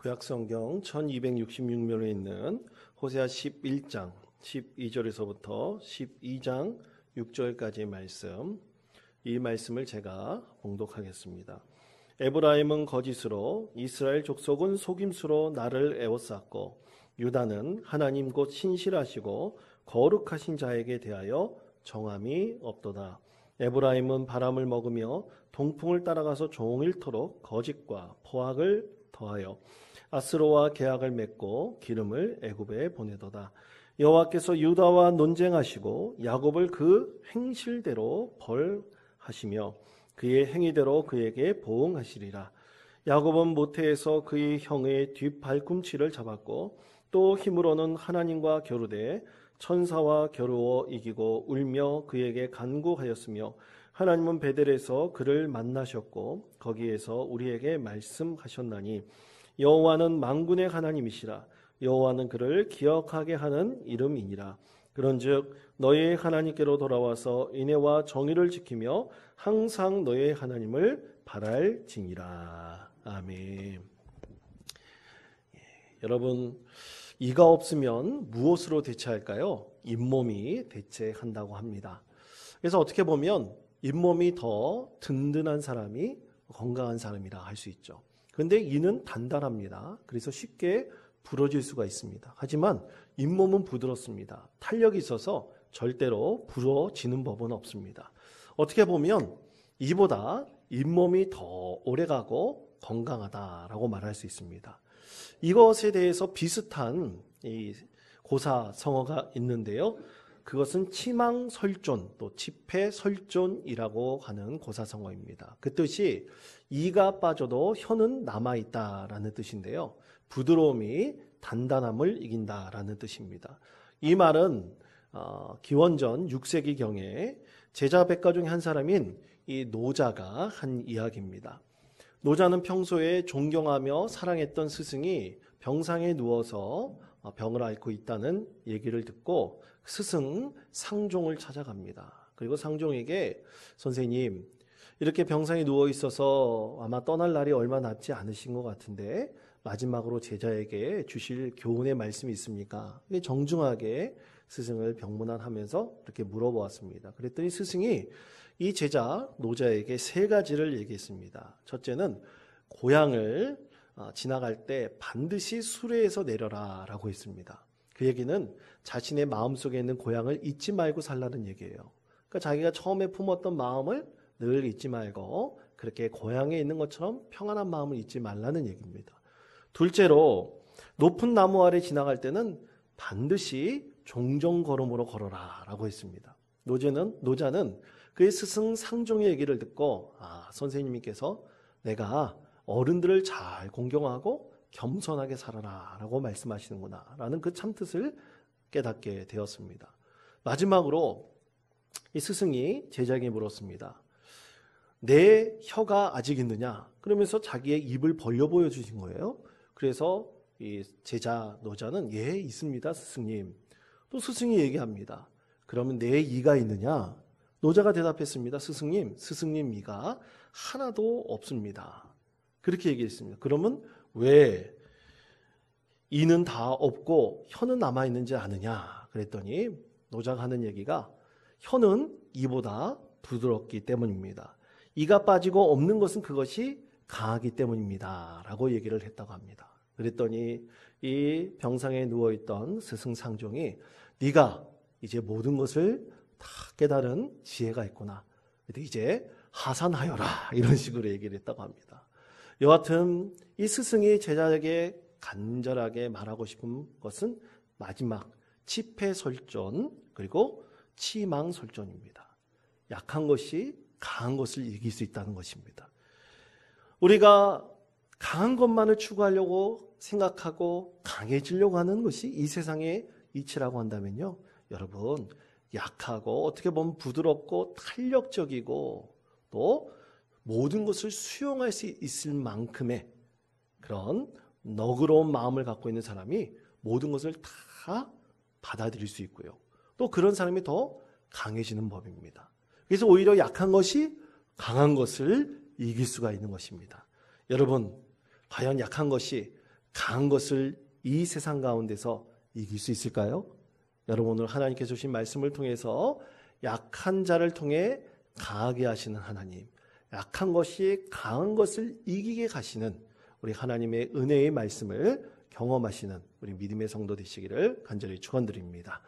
구약성경 1266면에 있는 호세아 11장 12절에서부터 12장 6절까지의 말씀, 이 말씀을 제가 봉독하겠습니다. 에브라임은 거짓으로, 이스라엘 족속은 속임수로 나를 에워쌌고, 유다는 하나님 곧 신실하시고 거룩하신 자에게 대하여 정함이 없도다. 에브라임은 바람을 먹으며 동풍을 따라가서 종일토록 거짓과 포악을 더하여 아스로와 계약을 맺고 기름을 애굽에 보내도다. 여호와께서 유다와 논쟁하시고 야곱을 그 행실대로 벌하시며 그의 행위대로 그에게 보응하시리라. 야곱은 모태에서 그의 형의 뒷발꿈치를 잡았고 또 힘으로는 하나님과 겨루되 천사와 겨루어 이기고 울며 그에게 간구하였으며 하나님은 베델에서 그를 만나셨고 거기에서 우리에게 말씀하셨나니 여호와는 만군의 하나님이시라. 여호와는 그를 기억하게 하는 이름이니라. 그런즉 너의 하나님께로 돌아와서 인애와 정의를 지키며 항상 너의 하나님을 바랄지니라. 아멘. 여러분, 이가 없으면 무엇으로 대체할까요? 잇몸이 대체한다고 합니다. 그래서 어떻게 보면 잇몸이 더 든든한 사람이 건강한 사람이라 할 수 있죠. 그런데 이는 단단합니다. 그래서 쉽게 부러질 수가 있습니다. 하지만 잇몸은 부드럽습니다. 탄력이 있어서 절대로 부러지는 법은 없습니다. 어떻게 보면 이보다 잇몸이 더 오래가고 건강하다라고 말할 수 있습니다. 이것에 대해서 비슷한 이 고사성어가 있는데요. 그것은 치망설존 또 치패설존이라고 하는 고사성어입니다. 그 뜻이 이가 빠져도 혀는 남아있다라는 뜻인데요. 부드러움이 단단함을 이긴다라는 뜻입니다. 이 말은 기원전 6세기경에 제자 백가 중에 한 사람인 이 노자가 한 이야기입니다. 노자는 평소에 존경하며 사랑했던 스승이 병상에 누워서 병을 앓고 있다는 얘기를 듣고 스승 상종을 찾아갑니다. 그리고 상종에게 선생님, 이렇게 병상에 누워 있어서 아마 떠날 날이 얼마 남지 않으신 것 같은데 마지막으로 제자에게 주실 교훈의 말씀이 있습니까? 정중하게 스승을 병문안하면서 이렇게 물어보았습니다. 그랬더니 스승이 이 제자 노자에게 세 가지를 얘기했습니다. 첫째는 고향을 지나갈 때 반드시 수레에서 내려라 라고 했습니다. 그 얘기는 자신의 마음속에 있는 고향을 잊지 말고 살라는 얘기예요. 그러니까 자기가 처음에 품었던 마음을 늘 잊지 말고 그렇게 고향에 있는 것처럼 평안한 마음을 잊지 말라는 얘기입니다. 둘째로 높은 나무 아래 지나갈 때는 반드시 종정걸음으로 걸어라 라고 했습니다. 노자는 그의 스승 상종의 얘기를 듣고 선생님께서 내가 어른들을 잘 공경하고 겸손하게 살아라 라고 말씀하시는구나 라는 그 참뜻을 깨닫게 되었습니다. 마지막으로 이 스승이 제자에게 물었습니다. 내 혀가 아직 있느냐? 그러면서 자기의 입을 벌려 보여주신 거예요. 그래서 이 제자 노자는 예, 있습니다 스승님. 또 스승이 얘기합니다. 그러면 내 이가 있느냐? 노자가 대답했습니다. 스승님 이가 하나도 없습니다. 그렇게 얘기했습니다. 그러면 왜 이는 다 없고 혀는 남아있는지 아느냐? 그랬더니 노자가 하는 얘기가 혀는 이보다 부드럽기 때문입니다. 이가 빠지고 없는 것은 그것이 강하기 때문입니다. 라고 얘기를 했다고 합니다. 그랬더니 이 병상에 누워있던 스승 상종이 네가 이제 모든 것을 다 깨달은 지혜가 있구나. 이제 하산하여라. 이런 식으로 얘기를 했다고 합니다. 여하튼 이 스승이 제자에게 간절하게 말하고 싶은 것은 마지막 치패설존 그리고 치망설존입니다. 약한 것이 강한 것을 이길 수 있다는 것입니다. 우리가 강한 것만을 추구하려고 생각하고 강해지려고 하는 것이 이 세상의 이치라고 한다면요. 여러분, 약하고 어떻게 보면 부드럽고 탄력적이고 또 모든 것을 수용할 수 있을 만큼의 그런 너그러운 마음을 갖고 있는 사람이 모든 것을 다 받아들일 수 있고요. 또 그런 사람이 더 강해지는 법입니다. 그래서 오히려 약한 것이 강한 것을 이길 수가 있는 것입니다. 여러분, 과연 약한 것이 강한 것을 이 세상 가운데서 이길 수 있을까요? 여러분, 오늘 하나님께서 주신 말씀을 통해서 약한 자를 통해 강하게 하시는 하나님, 약한 것이 강한 것을 이기게 가시는 우리 하나님의 은혜의 말씀을 경험하시는 우리 믿음의 성도 되시기를 간절히 축원드립니다.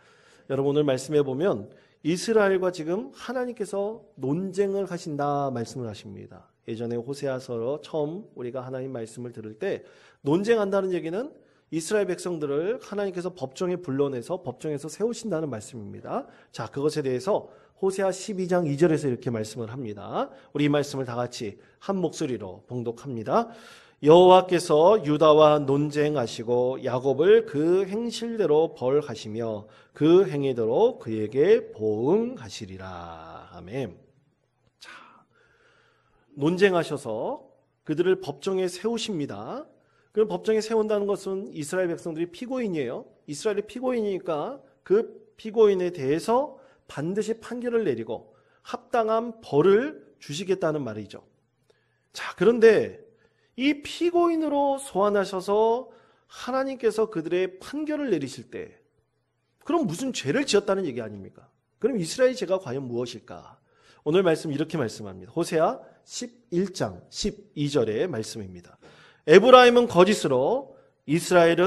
여러분, 오늘 말씀해 보면 이스라엘과 지금 하나님께서 논쟁을 하신다 말씀을 하십니다. 예전에 호세아서 처음 우리가 하나님 말씀을 들을 때 논쟁한다는 얘기는 이스라엘 백성들을 하나님께서 법정에 불러내서 법정에서 세우신다는 말씀입니다. 자, 그것에 대해서 호세아 12장 2절에서 이렇게 말씀을 합니다. 우리 이 말씀을 다 같이 한 목소리로 봉독합니다. 여호와께서 유다와 논쟁하시고 야곱을 그 행실대로 벌하시며 그 행위대로 그에게 보응하시리라. 아멘. 자, 논쟁하셔서 그들을 법정에 세우십니다. 그럼 법정에 세운다는 것은 이스라엘 백성들이 피고인이에요. 이스라엘이 피고인이니까 그 피고인에 대해서 반드시 판결을 내리고 합당한 벌을 주시겠다는 말이죠. 자, 그런데 이 피고인으로 소환하셔서 하나님께서 그들의 판결을 내리실 때 그럼 무슨 죄를 지었다는 얘기 아닙니까? 그럼 이스라엘의 죄가 과연 무엇일까? 오늘 말씀 이렇게 말씀합니다. 호세아 11장 12절의 말씀입니다. 에브라임은 거짓으로 이스라엘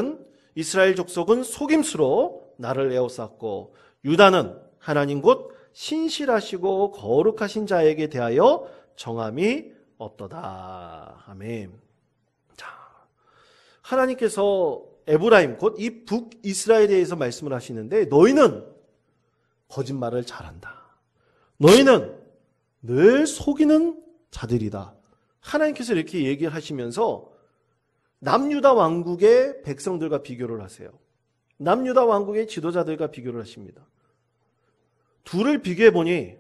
족속은 속임수로 나를 에워쌌고 유다는 하나님 곧 신실하시고 거룩하신 자에게 대하여 정함이 없도다. 아멘. 자, 하나님께서 에브라임 곧 이 북이스라엘에 대해서 말씀을 하시는데 너희는 거짓말을 잘한다. 너희는 늘 속이는 자들이다. 하나님께서 이렇게 얘기를 하시면서 남유다 왕국의 백성들과 비교를 하세요. 남유다 왕국의 지도자들과 비교를 하십니다. 둘을 비교해 보니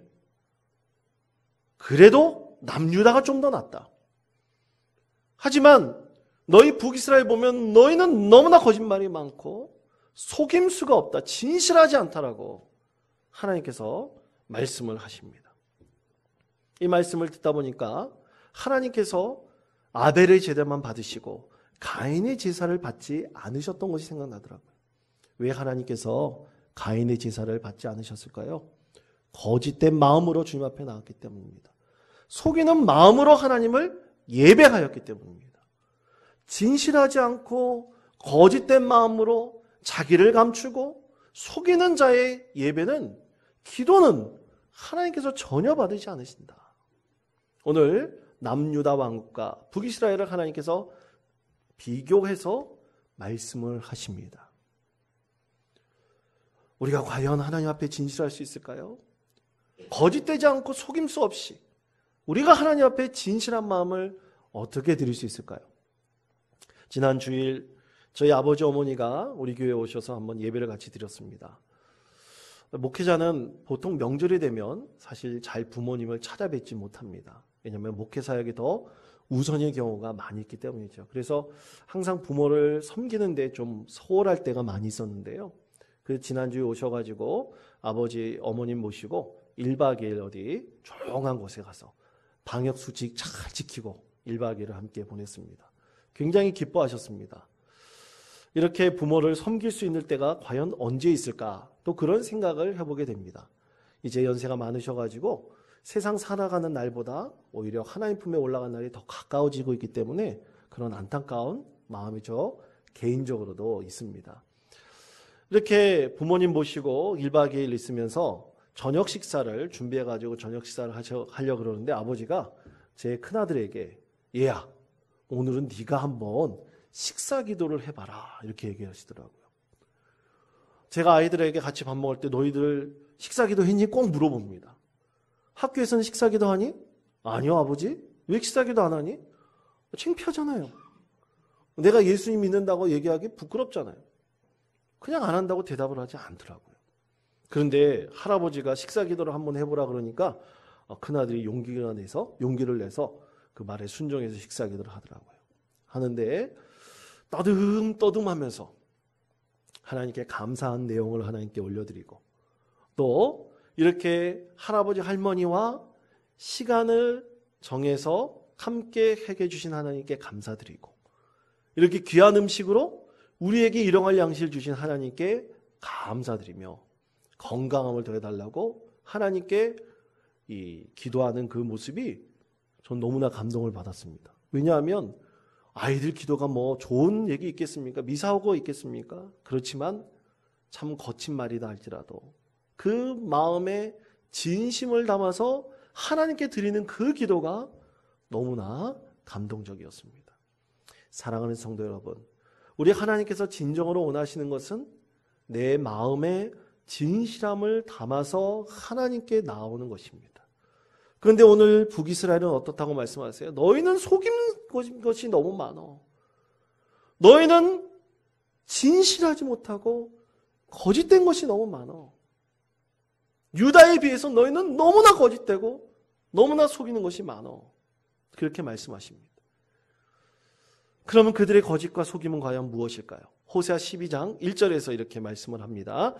그래도 남유다가 좀 더 낫다. 하지만 너희 북이스라엘 보면 너희는 너무나 거짓말이 많고 속임수가 없다. 진실하지 않다라고 하나님께서 말씀을 하십니다. 이 말씀을 듣다 보니까 하나님께서 아벨의 제대만 받으시고 가인의 제사를 받지 않으셨던 것이 생각나더라고요. 왜 하나님께서 가인의 제사를 받지 않으셨을까요? 거짓된 마음으로 주님 앞에 나왔기 때문입니다. 속이는 마음으로 하나님을 예배하였기 때문입니다. 진실하지 않고 거짓된 마음으로 자기를 감추고 속이는 자의 예배는, 기도는 하나님께서 전혀 받으시 않으신다. 오늘 남유다 왕국과 북이스라엘을 하나님께서 비교해서 말씀을 하십니다. 우리가 과연 하나님 앞에 진실할 수 있을까요? 거짓되지 않고 속임수 없이 우리가 하나님 앞에 진실한 마음을 어떻게 드릴 수 있을까요? 지난 주일 저희 아버지 어머니가 우리 교회에 오셔서 한번 예배를 같이 드렸습니다. 목회자는 보통 명절이 되면 사실 잘 부모님을 찾아뵙지 못합니다. 왜냐하면 목회 사역이 더 우선의 경우가 많이 있기 때문이죠. 그래서 항상 부모를 섬기는데 좀 소홀할 때가 많이 있었는데요. 그 지난주에 오셔가지고 아버지 어머님 모시고 1박 2일 어디 조용한 곳에 가서 방역수칙 잘 지키고 1박 2일을 함께 보냈습니다. 굉장히 기뻐하셨습니다. 이렇게 부모를 섬길 수 있는 때가 과연 언제 있을까? 또 그런 생각을 해보게 됩니다. 이제 연세가 많으셔가지고 세상 살아가는 날보다 오히려 하나님 품에 올라간 날이 더 가까워지고 있기 때문에 그런 안타까운 마음이 저 개인적으로도 있습니다. 이렇게 부모님 모시고 1박 2일 있으면서 저녁 식사를 준비해가지고 저녁 식사를 하려고 그러는데 아버지가 제 큰아들에게 얘야, 오늘은 네가 한번 식사 기도를 해봐라 이렇게 얘기하시더라고요. 제가 아이들에게 같이 밥 먹을 때 너희들 식사 기도 했니? 꼭 물어봅니다. 학교에서는 식사 기도 하니? 아니요 아버지. 왜 식사 기도 안 하니? 창피하잖아요. 내가 예수님 믿는다고 얘기하기 부끄럽잖아요. 그냥 안 한다고 대답을 하지 않더라고요. 그런데 할아버지가 식사 기도를 한번 해보라 그러니까 큰아들이 용기를 내서 그 말에 순종해서 식사 기도를 하더라고요. 하는데 떠듬떠듬하면서 하나님께 감사한 내용을 하나님께 올려드리고 또 이렇게 할아버지 할머니와 시간을 정해서 함께 해결해 주신 하나님께 감사드리고 이렇게 귀한 음식으로 우리에게 일용할 양식을 주신 하나님께 감사드리며 건강함을 더해달라고 하나님께 기도하는 그 모습이 전 너무나 감동을 받았습니다. 왜냐하면 아이들 기도가 뭐 좋은 얘기 있겠습니까? 미사오고 있겠습니까? 그렇지만 참 거친 말이다 할지라도 그 마음에 진심을 담아서 하나님께 드리는 그 기도가 너무나 감동적이었습니다. 사랑하는 성도 여러분, 우리 하나님께서 진정으로 원하시는 것은 내 마음에 진실함을 담아서 하나님께 나오는 것입니다. 그런데 오늘 북이스라엘은 어떻다고 말씀하세요? 너희는 속인 것이 너무 많어. 너희는 진실하지 못하고 거짓된 것이 너무 많어. 유다에 비해서 너희는 너무나 거짓되고 너무나 속이는 것이 많어. 그렇게 말씀하십니다. 그러면 그들의 거짓과 속임은 과연 무엇일까요? 호세아 12장 1절에서 이렇게 말씀을 합니다.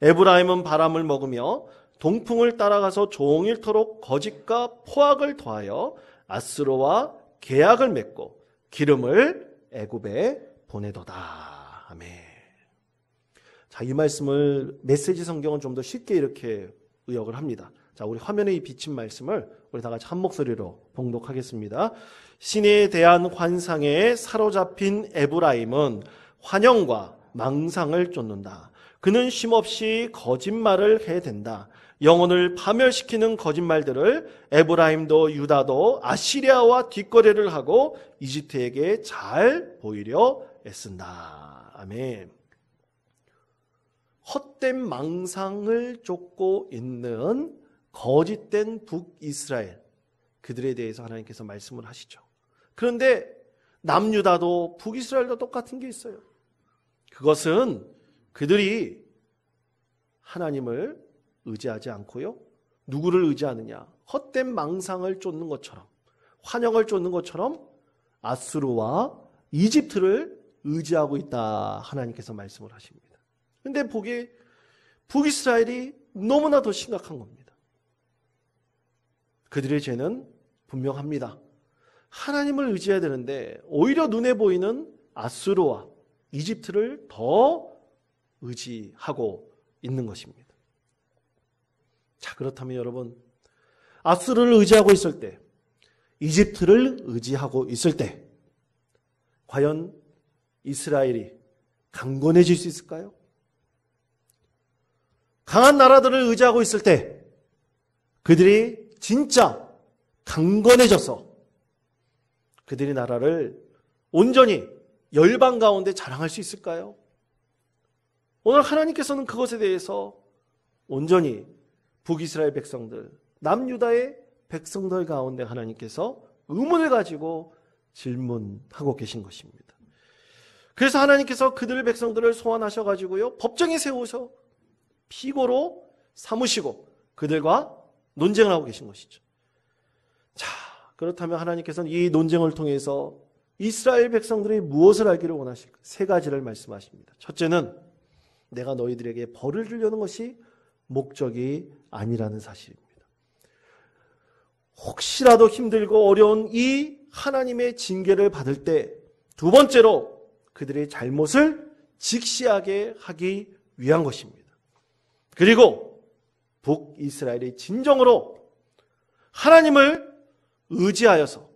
에브라임은 바람을 먹으며 동풍을 따라가서 종일토록 거짓과 포악을 더하여 아스로와 계약을 맺고 기름을 애굽에 보내도다. 아멘. 자, 이 말씀을 메시지 성경은 좀 더 쉽게 이렇게 의역을 합니다. 자, 우리 화면에 이 비친 말씀을 우리 다 같이 한 목소리로 봉독하겠습니다. 신에 대한 환상에 사로잡힌 에브라임은 환영과 망상을 쫓는다. 그는 쉼없이 거짓말을 해댄다. 영혼을 파멸시키는 거짓말들을 에브라임도 유다도 아시리아와 뒷거래를 하고 이집트에게 잘 보이려 애쓴다. 아멘. 헛된 망상을 쫓고 있는 거짓된 북이스라엘, 그들에 대해서 하나님께서 말씀을 하시죠. 그런데 남유다도 북이스라엘도 똑같은 게 있어요. 그것은 그들이 하나님을 의지하지 않고요, 누구를 의지하느냐? 헛된 망상을 쫓는 것처럼, 환영을 쫓는 것처럼 아수르와 이집트를 의지하고 있다, 하나님께서 말씀을 하십니다. 그런데 북이스라엘이 너무나 더 심각한 겁니다. 그들의 죄는 분명합니다. 하나님을 의지해야 되는데 오히려 눈에 보이는 아수르와 이집트를 더 의지하고 있는 것입니다. 자, 그렇다면 여러분, 아수르를 의지하고 있을 때, 이집트를 의지하고 있을 때 과연 이스라엘이 강건해질 수 있을까요? 강한 나라들을 의지하고 있을 때 그들이 진짜 강건해져서 그들이 나라를 온전히 열방 가운데 자랑할 수 있을까요? 오늘 하나님께서는 그것에 대해서 온전히 북이스라엘 백성들, 남유다의 백성들 가운데 하나님께서 의문을 가지고 질문하고 계신 것입니다. 그래서 하나님께서 그들의 백성들을 소환하셔가지고요, 법정에 세우셔 피고로 삼으시고 그들과 논쟁을 하고 계신 것이죠. 자, 그렇다면 하나님께서는 이 논쟁을 통해서 이스라엘 백성들이 무엇을 알기를 원하실까? 세 가지를 말씀하십니다. 첫째는 내가 너희들에게 벌을 주려는 것이 목적이 아니라는 사실입니다. 혹시라도 힘들고 어려운 이 하나님의 징계를 받을 때, 두 번째로 그들의 잘못을 직시하게 하기 위한 것입니다. 그리고 북이스라엘이 진정으로 하나님을 의지하여서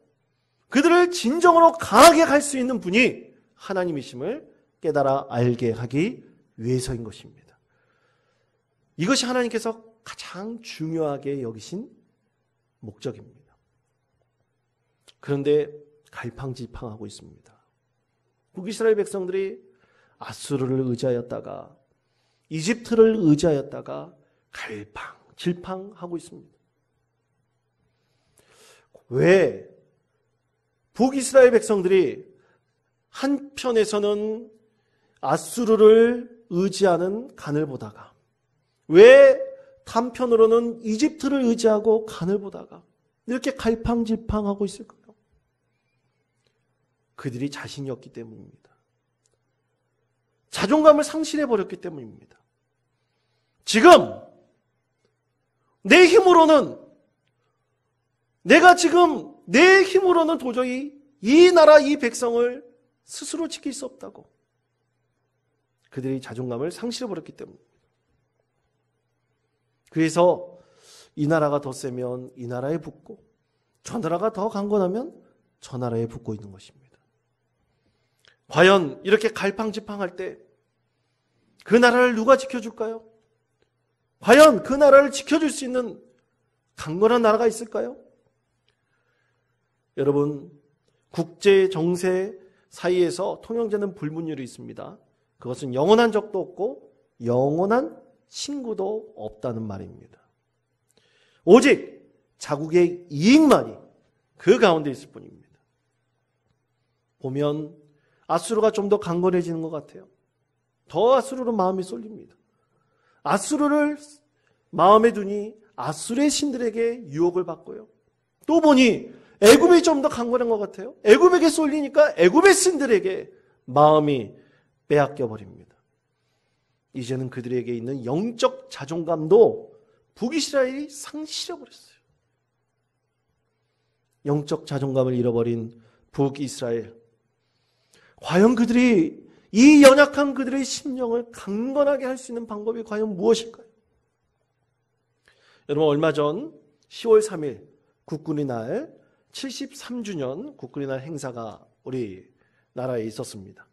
그들을 진정으로 강하게 할 수 있는 분이 하나님이심을 깨달아 알게 하기 위해서인 것입니다. 이것이 하나님께서 가장 중요하게 여기신 목적입니다. 그런데 갈팡질팡하고 있습니다. 북이스라엘 백성들이 아수르를 의지하였다가 이집트를 의지하였다가 갈팡질팡하고 있습니다. 왜 북이스라엘 백성들이 한편에서는 아수르를 의지하는 간을 보다가, 왜 한편으로는 이집트를 의지하고 간을 보다가 이렇게 갈팡질팡하고 있을까요? 그들이 자신이 없기 때문입니다. 자존감을 상실해버렸기 때문입니다. 지금 내 힘으로는, 내가 지금 내 힘으로는 도저히 이 나라 이 백성을 스스로 지킬 수 없다고. 그들이 자존감을 상실해버렸기 때문입니다. 그래서 이 나라가 더 세면 이 나라에 붙고 저 나라가 더 강건하면 저 나라에 붙고 있는 것입니다. 과연 이렇게 갈팡질팡할 때 그 나라를 누가 지켜줄까요? 과연 그 나라를 지켜줄 수 있는 강건한 나라가 있을까요? 여러분, 국제 정세 사이에서 통용되는 불문율이 있습니다. 그것은 영원한 적도 없고 영원한 친구도 없다는 말입니다. 오직 자국의 이익만이 그 가운데 있을 뿐입니다. 보면 아수르가 좀 더 강건해지는 것 같아요. 더 아수르로 마음이 쏠립니다. 아수르를 마음에 두니 아수르의 신들에게 유혹을 받고요. 또 보니 애굽이 좀 더 강건한 것 같아요. 애굽에게 쏠리니까 애굽의 신들에게 마음이 빼앗겨 버립니다. 이제는 그들에게 있는 영적 자존감도 북이스라엘이 상실해버렸어요. 영적 자존감을 잃어버린 북이스라엘. 과연 그들이 이 연약한 그들의 심령을 강건하게 할 수 있는 방법이 과연 무엇일까요? 여러분, 얼마 전 10월 3일 국군의 날 73주년 국군의 날 행사가 우리 나라에 있었습니다.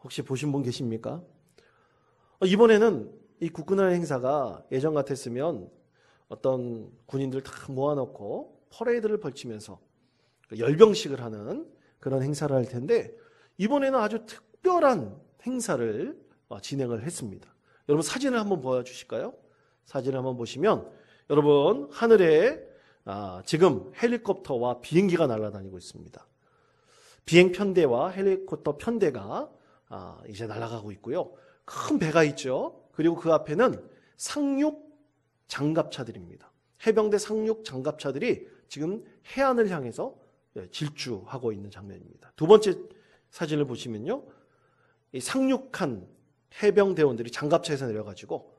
혹시 보신 분 계십니까? 이번에는 이 국군의 날 행사가 예전 같았으면 어떤 군인들 다 모아놓고 퍼레이드를 벌치면서 열병식을 하는 그런 행사를 할 텐데, 이번에는 아주 특별한 행사를 진행을 했습니다. 여러분, 사진을 한번 보여주실까요? 사진을 한번 보시면 여러분, 하늘에 지금 헬리콥터와 비행기가 날아다니고 있습니다. 비행 편대와 헬리콥터 편대가 이제 날아가고 있고요. 큰 배가 있죠. 그리고 그 앞에는 상륙 장갑차들입니다. 해병대 상륙 장갑차들이 지금 해안을 향해서 질주하고 있는 장면입니다. 두 번째 사진을 보시면요, 이 상륙한 해병대원들이 장갑차에서 내려가지고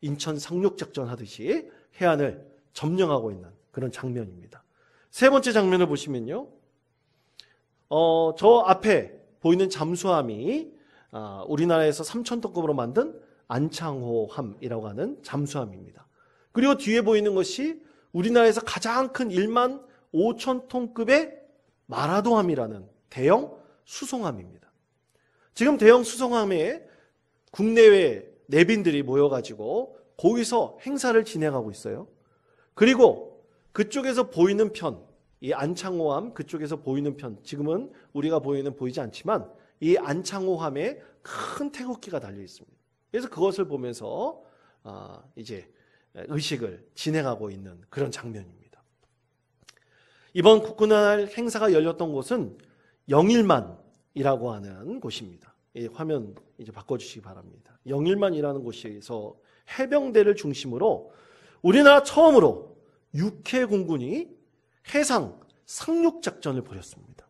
인천 상륙작전 하듯이 해안을 점령하고 있는 그런 장면입니다. 세 번째 장면을 보시면요, 저 앞에 보이는 잠수함이 우리나라에서 3,000톤급으로 만든 안창호함이라고 하는 잠수함입니다. 그리고 뒤에 보이는 것이 우리나라에서 가장 큰 1만 5천 톤급의 마라도함이라는 대형 수송함입니다. 지금 대형 수송함에 국내외 내빈들이 모여가지고 거기서 행사를 진행하고 있어요. 그리고 그쪽에서 보이는 편, 이 안창호함 그쪽에서 보이는 편, 지금은 우리가 보이지 않지만 이 안창호함에 큰 태극기가 달려 있습니다. 그래서 그것을 보면서 이제 의식을 진행하고 있는 그런 장면입니다. 이번 국군날 행사가 열렸던 곳은 영일만이라고 하는 곳입니다. 이 화면 이제 바꿔주시기 바랍니다. 영일만이라는 곳에서 해병대를 중심으로 우리나라 처음으로 육해 공군이 해상 상륙작전을 벌였습니다.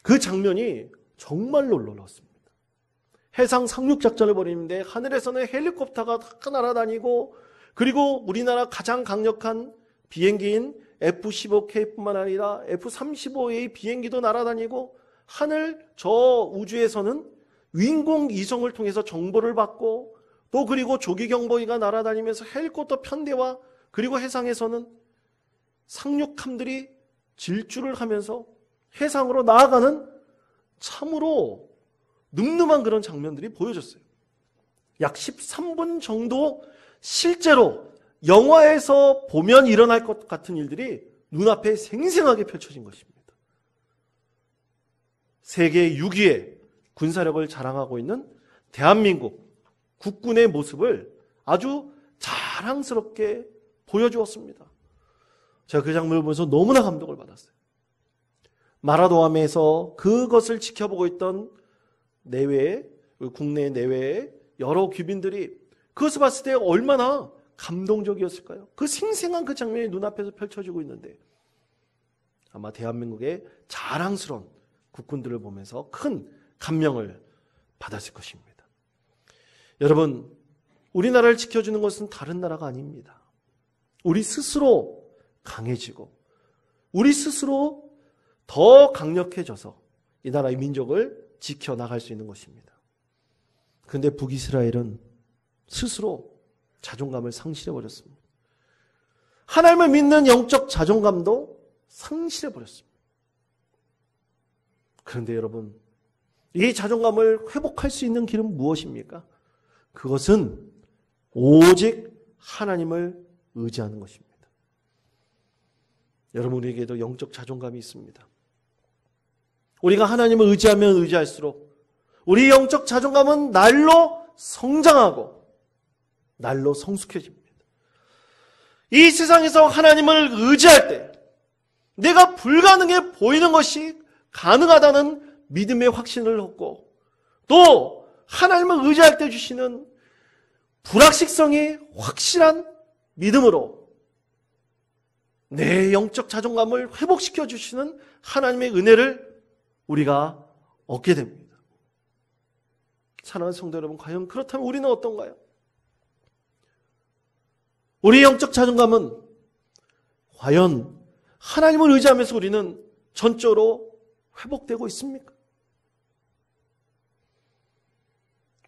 그 장면이 정말로 놀라웠습니다. 해상 상륙작전을 벌이는데 하늘에서는 헬리콥터가 다 날아다니고, 그리고 우리나라 가장 강력한 비행기인 F-15K뿐만 아니라 F-35A 비행기도 날아다니고, 하늘 저 우주에서는 인공위성을 통해서 정보를 받고, 또 그리고 조기경보기가 날아다니면서 헬리콥터 편대와 그리고 해상에서는 상륙함들이 질주를 하면서 해상으로 나아가는 참으로 늠름한 그런 장면들이 보여졌어요. 약 13분 정도 실제로 영화에서 보면 일어날 것 같은 일들이 눈앞에 생생하게 펼쳐진 것입니다. 세계 6위의 군사력을 자랑하고 있는 대한민국 국군의 모습을 아주 자랑스럽게 보여주었습니다. 제가 그 장면을 보면서 너무나 감동을 받았어요. 마라도함에서 그것을 지켜보고 있던 내외, 국내 내외의 여러 귀빈들이 그것을 봤을 때 얼마나 감동적이었을까요? 그 생생한 그 장면이 눈앞에서 펼쳐지고 있는데 아마 대한민국의 자랑스러운 국군들을 보면서 큰 감명을 받았을 것입니다. 여러분, 우리나라를 지켜주는 것은 다른 나라가 아닙니다. 우리 스스로 강해지고 우리 스스로 더 강력해져서 이 나라의 민족을 지켜나갈 수 있는 것입니다. 그런데 북이스라엘은 스스로 자존감을 상실해버렸습니다. 하나님을 믿는 영적 자존감도 상실해버렸습니다. 그런데 여러분, 이 자존감을 회복할 수 있는 길은 무엇입니까? 그것은 오직 하나님을 의지하는 것입니다. 여러분에게도 영적 자존감이 있습니다. 우리가 하나님을 의지하면 의지할수록 우리 영적 자존감은 날로 성장하고 날로 성숙해집니다. 이 세상에서 하나님을 의지할 때 내가 불가능해 보이는 것이 가능하다는 믿음의 확신을 얻고 또 하나님을 의지할 때 주시는 불확실성이 확실한 믿음으로 내 영적 자존감을 회복시켜 주시는 하나님의 은혜를 우리가 얻게 됩니다. 사랑하는 성도 여러분, 과연 그렇다면 우리는 어떤가요? 우리의 영적 자존감은 과연 하나님을 의지하면서 우리는 전적으로 회복되고 있습니까?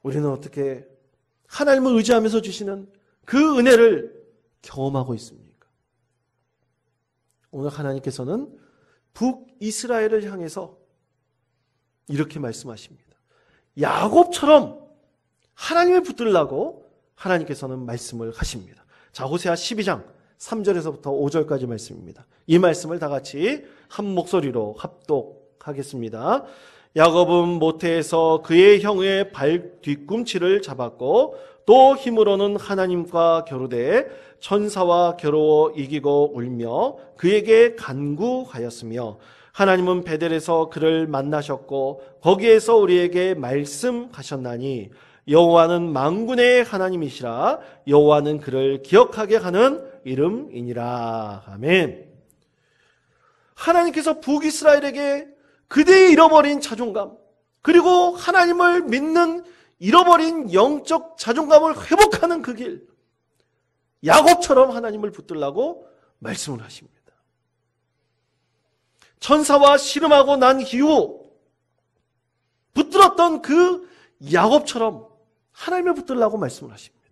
우리는 어떻게 하나님을 의지하면서 주시는 그 은혜를 경험하고 있습니까? 오늘 하나님께서는 북이스라엘을 향해서 이렇게 말씀하십니다. 야곱처럼 하나님을 붙들라고 하나님께서는 말씀을 하십니다. 자, 호세아 12장 3절에서부터 5절까지 말씀입니다. 이 말씀을 다 같이 한 목소리로 합독하겠습니다. 야곱은 모태에서 그의 형의 발 뒤꿈치를 잡았고 또 힘으로는 하나님과 겨루되 천사와 겨루어 이기고 울며 그에게 간구하였으며 하나님은 베델에서 그를 만나셨고 거기에서 우리에게 말씀하셨나니 여호와는 만군의 하나님이시라 여호와는 그를 기억하게 하는 이름이니라. 아멘. 하나님께서 북이스라엘에게 그대의 잃어버린 자존감 그리고 하나님을 믿는 잃어버린 영적 자존감을 회복하는 그 길, 야곱처럼 하나님을 붙들라고 말씀을 하십니다. 천사와 씨름하고 난 이후 붙들었던 그 야곱처럼 하나님을 붙들라고 말씀을 하십니다.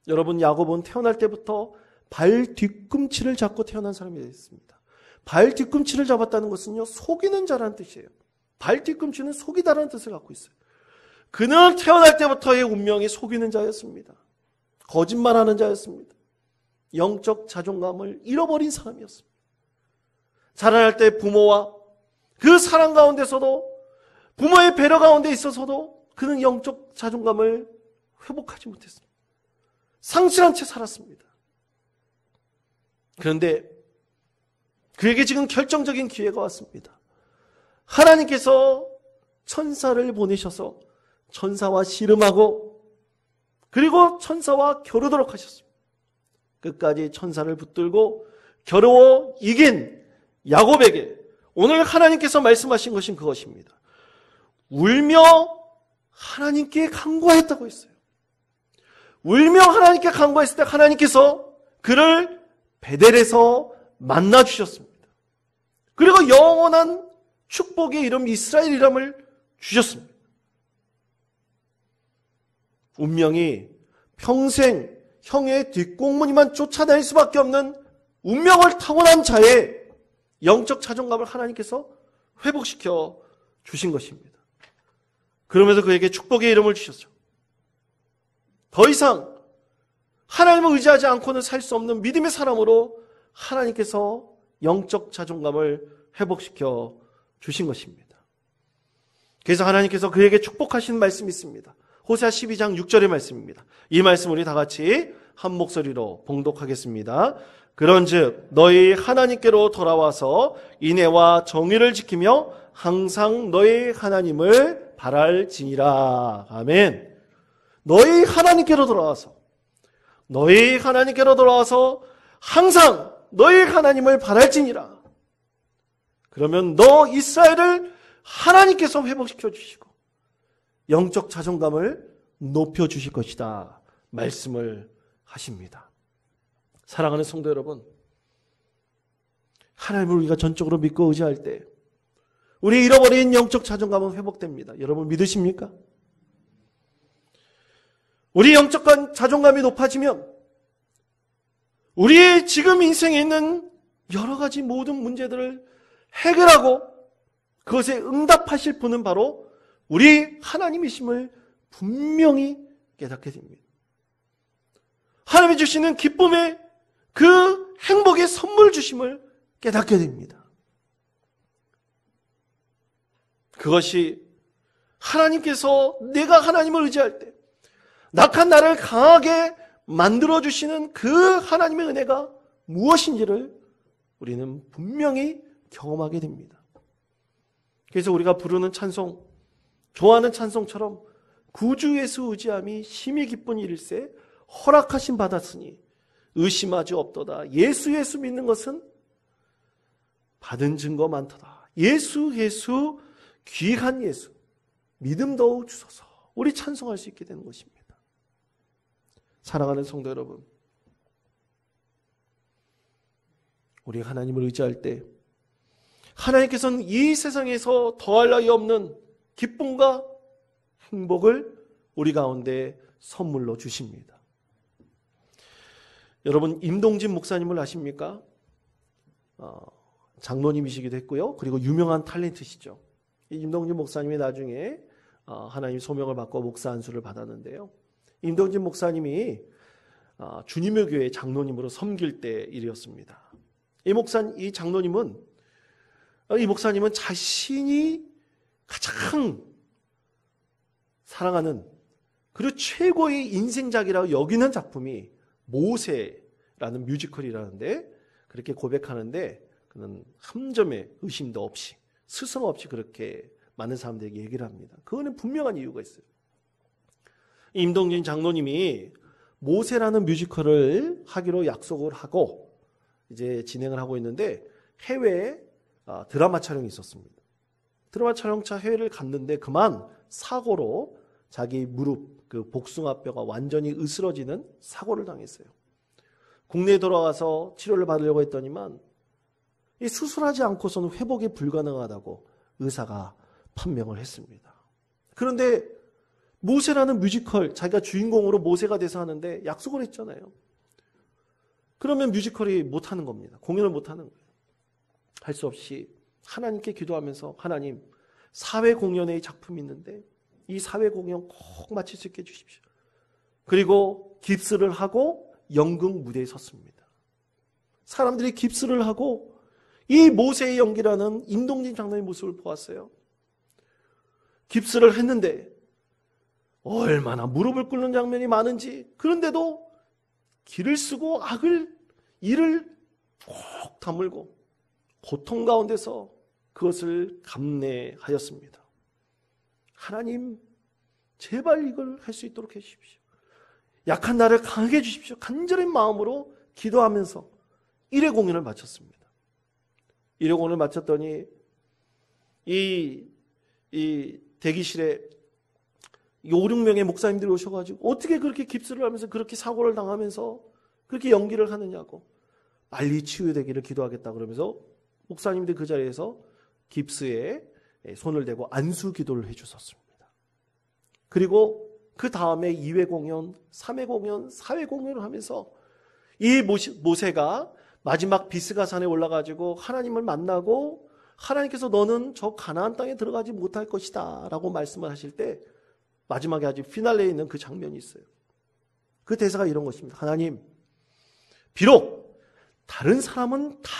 여러분, 야곱은 태어날 때부터 발 뒤꿈치를 잡고 태어난 사람이 됐습니다. 발 뒤꿈치를 잡았다는 것은요, 속이는 자라는 뜻이에요. 발 뒤꿈치는 속이다라는 뜻을 갖고 있어요. 그는 태어날 때부터의 운명이 속이는 자였습니다. 거짓말하는 자였습니다. 영적 자존감을 잃어버린 사람이었습니다. 자라날 때 부모와 그 사랑 가운데서도 부모의 배려 가운데 있어서도 그는 영적 자존감을 회복하지 못했습니다. 상실한 채 살았습니다. 그런데 그에게 지금 결정적인 기회가 왔습니다. 하나님께서 천사를 보내셔서 천사와 씨름하고 그리고 천사와 겨루도록 하셨습니다. 끝까지 천사를 붙들고 겨루어 이긴 야곱에게 오늘 하나님께서 말씀하신 것은 그것입니다. 울며 하나님께 간구하였다고 했어요. 울며 하나님께 간구했을 때 하나님께서 그를 베델에서 만나 주셨습니다. 그리고 영원한 축복의 이름 이스라엘이름을 주셨습니다. 운명이 평생 형의 뒷공무니만 쫓아다닐 수밖에 없는 운명을 타고난 자의 영적 자존감을 하나님께서 회복시켜 주신 것입니다. 그러면서 그에게 축복의 이름을 주셨죠. 더 이상 하나님을 의지하지 않고는 살 수 없는 믿음의 사람으로 하나님께서 영적 자존감을 회복시켜 주신 것입니다. 그래서 하나님께서 그에게 축복하신 말씀이 있습니다. 호세아 12장 6절의 말씀입니다. 이 말씀 우리 다 같이 한 목소리로 봉독하겠습니다. 그런즉 너희 하나님께로 돌아와서 인애와 정의를 지키며 항상 너희 하나님을 바랄지니라. 아멘. 너희 하나님께로 돌아와서 항상 너희 하나님을 바랄지니라. 그러면 너 이스라엘을 하나님께서 회복시켜 주시고 영적 자존감을 높여 주실 것이다 말씀을 하십니다. 사랑하는 성도 여러분, 하나님을 우리가 전적으로 믿고 의지할 때 우리 잃어버린 영적 자존감은 회복됩니다. 여러분 믿으십니까? 우리 영적 자존감이 높아지면 우리의 지금 인생에 있는 여러 가지 모든 문제들을 해결하고 그것에 응답하실 분은 바로 우리 하나님이심을 분명히 깨닫게 됩니다. 하나님이 주시는 기쁨의 그 행복의 선물 주심을 깨닫게 됩니다. 그것이 하나님께서 내가 하나님을 의지할 때 낙한 나를 강하게 만들어주시는 그 하나님의 은혜가 무엇인지를 우리는 분명히 경험하게 됩니다. 그래서 우리가 부르는 찬송, 좋아하는 찬송처럼 구주 예수 의지함이 심히 기쁜 일일세 허락하심 받았으니 의심하지 없도다. 예수 믿는 것은 받은 증거 많도다. 예수 귀한 예수 믿음 더욱 주소서. 우리 찬송할 수 있게 되는 것입니다. 사랑하는 성도 여러분, 우리 하나님을 의지할 때 하나님께서는 이 세상에서 더할 나위 없는 기쁨과 행복을 우리 가운데 선물로 주십니다. 여러분 임동진 목사님을 아십니까? 장로님이시기도 했고요. 그리고 유명한 탤런트시죠. 이 임동진 목사님이 나중에 하나님 소명을 받고 목사 안수를 받았는데요. 임동진 목사님이 주님의 교회 장로님으로 섬길 때 일이었습니다. 이 장로님은 이 목사님은 자신이 가장 사랑하는 그리고 최고의 인생작이라고 여기는 작품이 모세라는 뮤지컬이라는데 그렇게 고백하는데 그는 한 점의 의심도 없이 스승 없이 그렇게 많은 사람들에게 얘기를 합니다. 그거는 분명한 이유가 있어요. 임동진 장로님이 모세라는 뮤지컬을 하기로 약속을 하고 이제 진행을 하고 있는데 해외에 드라마 촬영이 있었습니다. 드라마 촬영차 해외를 갔는데 그만 사고로 자기 무릎 그 복숭아뼈가 완전히 으스러지는 사고를 당했어요. 국내에 돌아가서 치료를 받으려고 했더니만 이 수술하지 않고서는 회복이 불가능하다고 의사가 판명을 했습니다. 그런데 모세라는 뮤지컬 자기가 주인공으로 모세가 돼서 하는데 약속을 했잖아요. 그러면 뮤지컬이 못하는 겁니다. 공연을 못하는 거예요. 할 수 없이 하나님께 기도하면서 하나님 사회 공연의 작품이 있는데 이 사회 공연 꼭 마칠 수 있게 해주십시오. 그리고 깁스를 하고 연극 무대에 섰습니다. 사람들이 깁스를 하고 이 모세의 연기라는 임동진 장로의 모습을 보았어요. 깁스를 했는데 얼마나 무릎을 꿇는 장면이 많은지 그런데도 기를 쓰고 이를 꼭 다물고 고통 가운데서 그것을 감내하였습니다. 하나님 제발 이걸 할 수 있도록 해주십시오. 약한 나를 강하게 해주십시오. 간절한 마음으로 기도하면서 1회 공연을 마쳤습니다. 1회 공연을 마쳤더니 이 대기실에 5, 6명의 목사님들이 오셔가지고 어떻게 그렇게 깁스를 하면서 그렇게 사고를 당하면서 그렇게 연기를 하느냐고 빨리 치유되기를 기도하겠다 그러면서 목사님들 그 자리에서 깁스에 손을 대고 안수 기도를 해주셨습니다. 그리고 그 다음에 2회 공연, 3회 공연, 4회 공연을 하면서 이 모세가 마지막 비스가산에 올라가지고 하나님을 만나고 하나님께서 너는 저 가나안 땅에 들어가지 못할 것이다 라고 말씀을 하실 때 마지막에 아주 피날레에 있는 그 장면이 있어요. 그 대사가 이런 것입니다. 하나님, 비록 다른 사람은 다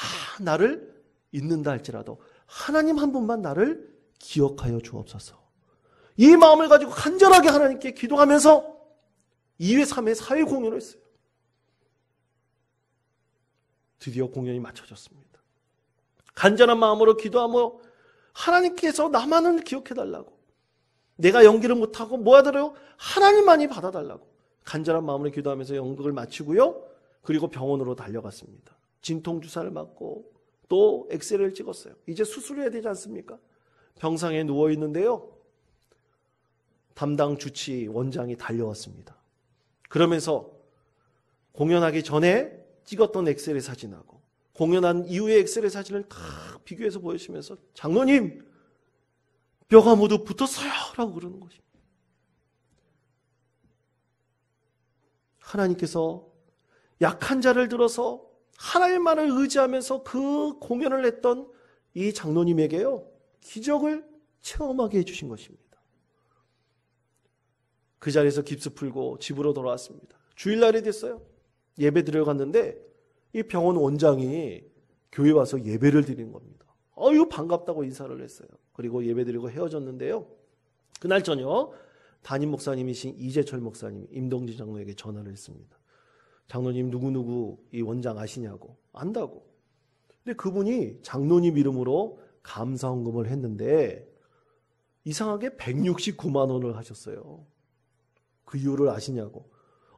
나를 잊는다 할지라도 하나님 한 분만 나를 기억하여 주옵소서. 이 마음을 가지고 간절하게 하나님께 기도하면서 2회, 3회, 4회 공연을 했어요. 드디어 공연이 마쳐졌습니다. 간절한 마음으로 기도하며 하나님께서 나만을 기억해달라고 내가 연기를 못하고 뭐하더라도 하나님만이 받아달라고 간절한 마음으로 기도하면서 연극을 마치고요. 그리고 병원으로 달려갔습니다. 진통주사를 맞고 또 엑스레이를 찍었어요. 이제 수술을 해야 되지 않습니까? 병상에 누워있는데요. 담당 주치 원장이 달려왔습니다. 그러면서 공연하기 전에 찍었던 엑스레이 사진하고 공연한 이후의 엑스레이 사진을 다 비교해서 보여주시면서 장로님 뼈가 모두 붙었어요 라고 그러는 것입니다. 하나님께서 약한 자를 들어서 하나님만을 의지하면서 그 공연을 했던 이 장로님에게요, 기적을 체험하게 해주신 것입니다. 그 자리에서 깁스 풀고 집으로 돌아왔습니다. 주일날이 됐어요. 예배 드리러 갔는데 이 병원 원장이 교회 와서 예배를 드리는 겁니다. 아유, 반갑다고 인사를 했어요. 그리고 예배 드리고 헤어졌는데요, 그날 저녁 담임 목사님이신 이재철 목사님이 임동진 장로에게 전화를 했습니다. 장로님 누구누구 이 원장 아시냐고. 안다고. 근데 그분이 장로님 이름으로 감사헌금을 했는데 이상하게 169만 원을 하셨어요. 그 이유를 아시냐고.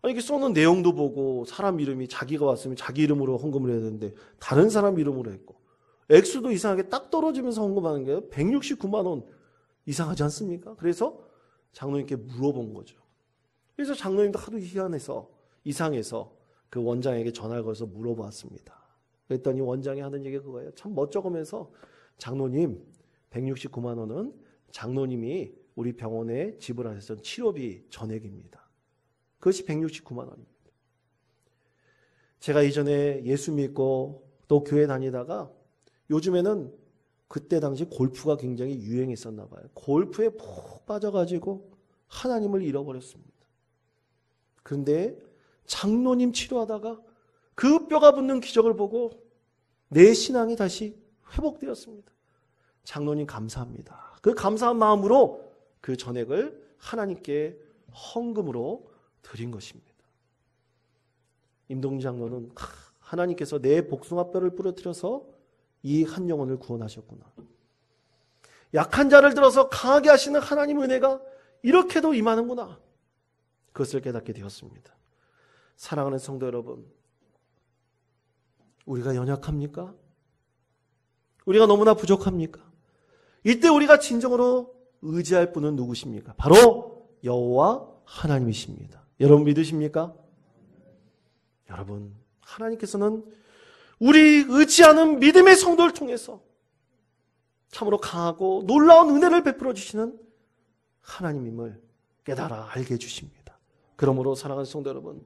아니, 이게 써놓은 내용도 보고 사람 이름이 자기가 왔으면 자기 이름으로 헌금을 해야 되는데 다른 사람 이름으로 했고, 액수도 이상하게 딱 떨어지면서 헌금하는 게 169만 원 이상하지 않습니까? 그래서 장로님께 물어본 거죠. 그래서 장로님도 하도 희한해서 이상해서 그 원장에게 전화를 걸어서 물어봤습니다. 그랬더니 원장이 하는 얘기가 그거예요. 참 멋쩍으면서, 장로님 169만 원은 장로님이 우리 병원에 지불하셨던 치료비 전액입니다. 그것이 169만 원입니다. 제가 이전에 예수 믿고 또 교회 다니다가 요즘에는 그때 당시 골프가 굉장히 유행했었나 봐요. 골프에 푹 빠져가지고 하나님을 잃어버렸습니다. 그런데 장로님 치료하다가 그 뼈가 붙는 기적을 보고 내 신앙이 다시 회복되었습니다. 장로님 감사합니다. 그 감사한 마음으로 그 전액을 하나님께 헌금으로 드린 것입니다. 임동진 장로는 하나님께서 내 복숭아뼈를 부러뜨려서 이 한 영혼을 구원하셨구나. 약한 자를 들어서 강하게 하시는 하나님의 은혜가 이렇게도 임하는구나. 그것을 깨닫게 되었습니다. 사랑하는 성도 여러분, 우리가 연약합니까? 우리가 너무나 부족합니까? 이때 우리가 진정으로 의지할 분은 누구십니까? 바로 여호와 하나님이십니다. 여러분 믿으십니까? 여러분, 하나님께서는 우리 의지하는 믿음의 성도를 통해서 참으로 강하고 놀라운 은혜를 베풀어 주시는 하나님임을 깨달아 알게 해주십니다. 그러므로 사랑하는 성도 여러분,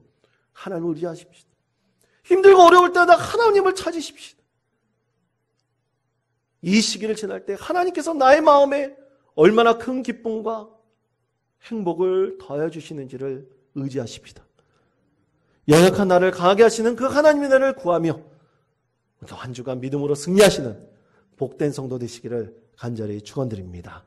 하나님을 의지하십시오. 힘들고 어려울 때마다 하나님을 찾으십시오. 이 시기를 지날 때 하나님께서 나의 마음에 얼마나 큰 기쁨과 행복을 더해 주시는지를 의지하십시다. 연약한 나를 강하게 하시는 그 하나님의 은혜를 구하며 한 주간 믿음으로 승리하시는 복된 성도 되시기를 간절히 축원드립니다.